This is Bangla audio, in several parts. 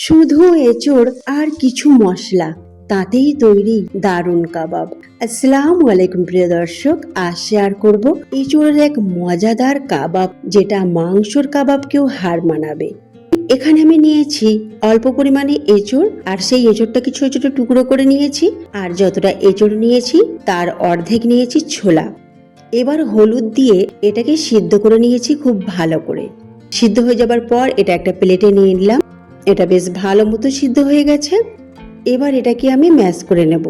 শুধু এঁচোড় আর কিছু মশলা, তাতেই তৈরি দারুণ কাবাব। আসসালামু আলাইকুম প্রিয় দর্শক, আজ শেয়ার করব এঁচোড়ের এক মজাদার কাবাব যেটা মাংসর কাবাবকেও হার মানাবে। এখানে আমি নিয়েছি অল্প পরিমাণে এঁচোড়, আর সেই এঁচোড়টাকে ছোট ছোট টুকরো করে নিয়েছি। আর যতটা এঁচোড় নিয়েছি তার অর্ধেক নিয়েছি ছোলা। এবার হলুদ দিয়ে এটাকে সিদ্ধ করে নিয়েছি খুব ভালো করে। সিদ্ধ হয়ে যাবার পর এটা একটা প্লেটে নিয়ে নিলাম। এটা বেশ ভালো মতো সিদ্ধ হয়ে গেছে। এবার এটাকে আমি ম্যাশ করে নেব।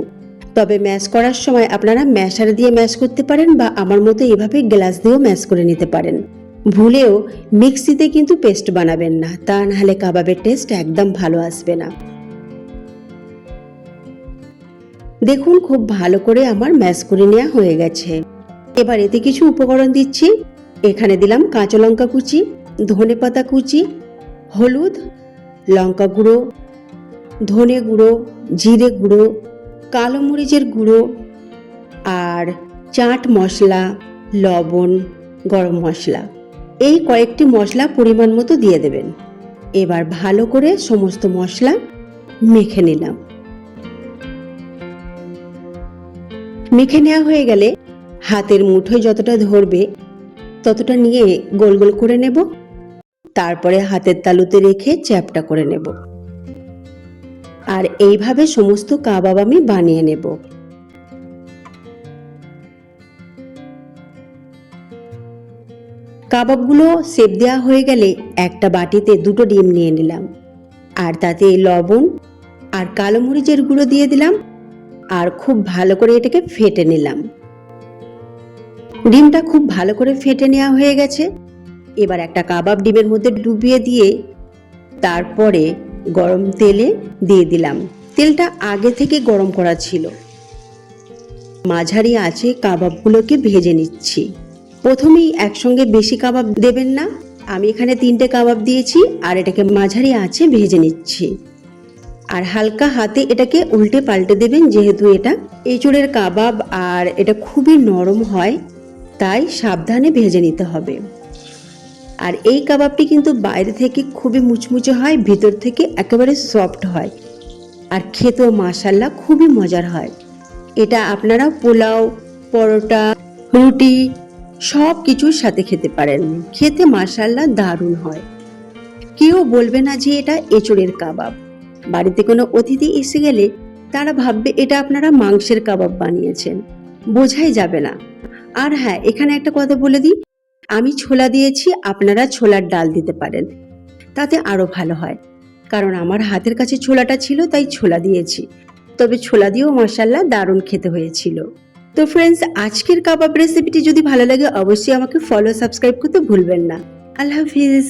তবে ম্যাশ করার সময় আপনারা ম্যাশার দিয়ে ম্যাশ করতে পারেন, বা আমার মতো এভাবে গ্লাস দিয়েও ম্যাশ করে নিতে পারেন। ভুলেও মিক্সিতে কিন্তু পেস্ট বানাবেন না, তা নাহলে কাবাবের টেস্ট একদম ভালো আসবে না। দেখুন খুব ভালো করে আমার ম্যাশ করে নেওয়া হয়ে গেছে। এবার এতে কিছু উপকরণ দিচ্ছি। এখানে দিলাম কাঁচা লঙ্কা কুচি, ধনেপাতা কুচি, হলুদ, লঙ্কা গুঁড়ো, ধনে গুঁড়ো, জিরে গুঁড়ো, কালো মরিচের গুঁড়ো, আর চাট মশলা, লবণ, গরম মশলা। এই কয়েকটি মশলা পরিমাণ মতো দিয়ে দেবেন। এবার ভালো করে সমস্ত মশলা মেখে নিলাম। মেখে নেওয়া হয়ে গেলে হাতের মুঠোয় যতটা ধরবে ততটা নিয়ে গোল গোল করে নেব। তারপরে হাতের তালুতে রেখে চ্যাপটা করে নেব। আর এইভাবে সমস্ত কাবাব আমি বানিয়ে নেব। কাবাবগুলো শেপ দেওয়া হয়ে গেলে একটা বাটিতে দুটো ডিম নিয়ে নিলাম, আর তাতে লবণ আর কালো মরিচের গুঁড়ো দিয়ে দিলাম, আর খুব ভালো করে এটাকে ফেটে নিলাম। ডিমটা খুব ভালো করে ফেটে নেওয়া হয়ে গেছে। এবার একটা কাবাব ডিমের মধ্যে ডুবিয়ে দিয়ে তারপরে গরম তেলে দিয়ে দিলাম। তেলটা আগে থেকে গরম করা ছিল। মাঝারি আঁচে কাবাবগুলোকে ভেজে নিচ্ছি। প্রথমেই একসঙ্গে বেশি কাবাব দেবেন না। আমি এখানে 3টে কাবাব দিয়েছি, আর এটাকে মাঝারি আঁচে ভেজে নিচ্ছি। আর হালকা হাতে এটাকে উল্টে পাল্টে দেবেন, যেহেতু এটা এঁচোড়ের কাবাব আর এটা খুবই নরম হয়, তাই সাবধানে ভেজে নিতে হবে। আর এই কাবাবটি কিন্তু বাইরে থেকে খুবই মুচমুচে হয়, ভিতর থেকে একেবারে সফট হয়, আর খেতেও মাশাআল্লাহ খুবই মজার হয়। এটা আপনারা পোলাও, পরোটা, রুটি সব কিছুর সাথে খেতে পারেন। খেতে মাশাআল্লাহ দারুণ হয়। কেউ বলবে না যে এটা এঁচোড়ের কাবাব। বাড়িতে কোনো অতিথি এসে গেলে তারা ভাববে এটা আপনারা মাংসের কাবাব বানিয়েছেন, বোঝাই যাবে না। আর হ্যাঁ, এখানে একটা কথা বলে দিই, আমি ছোলা দিয়েছি, আপনারা ছোলার ডাল দিতে পারেন, তাতে আরো ভালো হয়। কারণ আমার হাতের কাছে ছোলাটা ছিল, তাই ছোলা দিয়েছি। তবে ছোলা দিয়েও মাশাআল্লাহ দারুণ খেতে হয়েছিল। তো ফ্রেন্ডস, আজকের কাবাব রেসিপিটি যদি ভালো লাগে অবশ্যই আমাকে ফলো সাবস্ক্রাইব করতে ভুলবেন না। আল্লাহ হাফিজ।